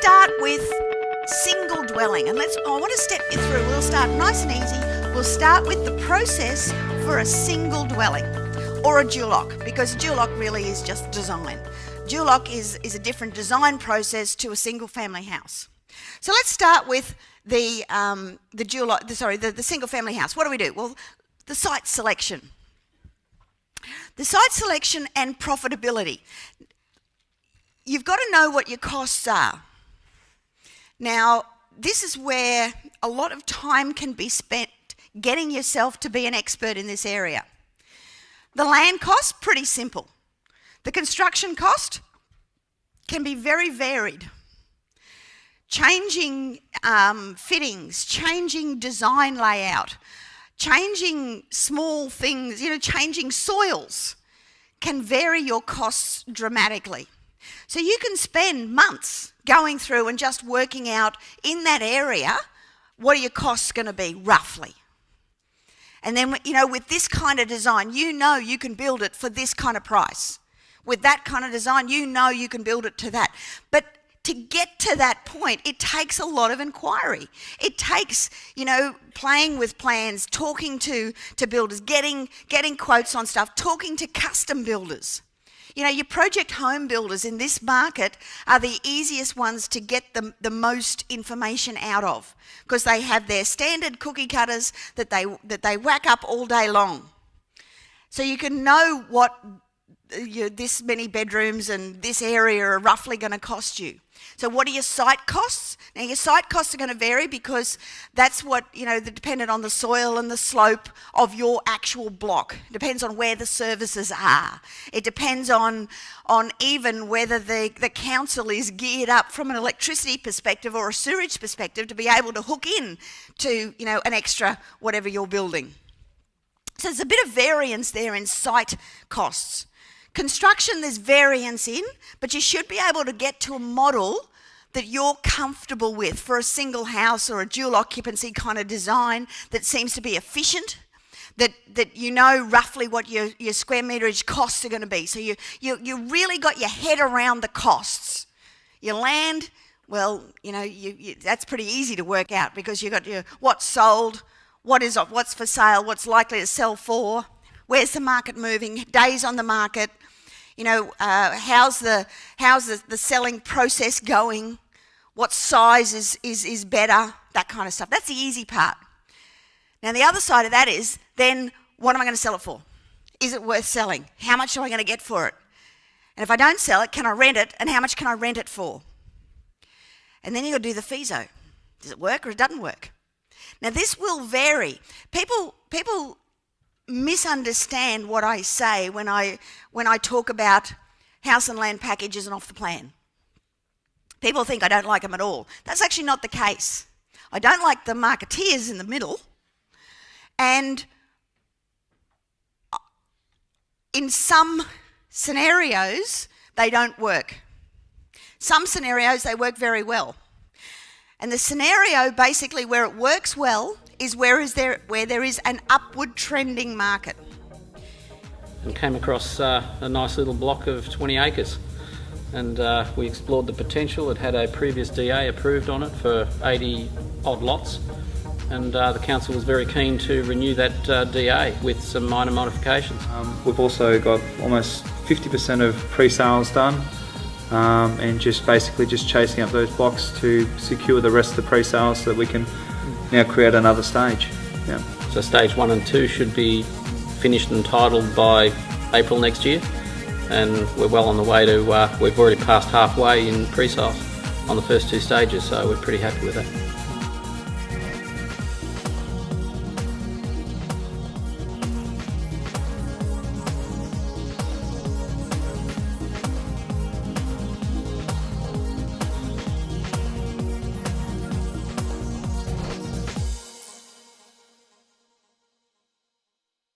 start with single dwelling, and I want to step you through. We'll start nice and easy. We'll start with the process for a single dwelling or a dual-lock, because dual-lock really is just design. Dual-lock is a different design process to a single-family house. So let's start with the single-family house. What do? Well, the site selection. The site selection and profitability. You've got to know what your costs are. Now, this is where a lot of time can be spent getting yourself to be an expert in this area. The land cost, pretty simple. The construction cost can be very varied. Changing fittings, changing design layout, changing small things, changing soils can vary your costs dramatically. So you can spend months going through and just working out in that area, what are your costs going to be roughly? And then, with this kind of design, you can build it for this kind of price. With that kind of design, you can build it to that. But to get to that point, it takes a lot of inquiry. It takes, playing with plans, talking to builders, getting quotes on stuff, talking to custom builders. Your project home builders in this market are the easiest ones to get the most information out of, because they have their standard cookie cutters that they whack up all day long. So you can know what this many bedrooms and this area are roughly going to cost you. So what are your site costs? Now your site costs are going to vary because that's what, they're dependent on the soil and the slope of your actual block. It depends on where the services are. It depends on even whether the council is geared up from an electricity perspective or a sewerage perspective to be able to hook in to, an extra whatever you're building. So there's a bit of variance there in site costs. Construction, there's variance in, but you should be able to get to a model that you're comfortable with for a single house or a dual occupancy kind of design that seems to be efficient, that roughly what your square meterage costs are going to be. So you really got your head around the costs. Your land, well, that's pretty easy to work out because you've got your what's sold, what's for sale, what's likely to sell for, where's the market moving, days on the market, how's the selling process going, what size is better, that kind of stuff. That's the easy part. Now the other side of that is then what am I going to sell it for? Is it worth selling? How much am I going to get for it? And if I don't sell it, can I rent it? And how much can I rent it for? And then you've got to do the FISO. Does it work or it doesn't work? Now this will vary. People misunderstand what I say when I talk about house and land packages and off the plan. People think I don't like them at all. That's actually not the case. I don't like the marketeers in the middle, and in some scenarios they don't work. Some scenarios they work very well. And the scenario basically where it works well is where there is an upward trending market. And came across a nice little block of 20 acres, and we explored the potential. It had a previous DA approved on it for 80 odd lots, and the council was very keen to renew that DA with some minor modifications. We've also got almost 50% of pre-sales done, and just chasing up those blocks to secure the rest of the pre-sales so that we can now create another stage. Yeah. So stage 1 and 2 should be finished and titled by April next year, and we're well on the way to, we've already passed halfway in pre-sales on the first 2 stages, so we're pretty happy with that.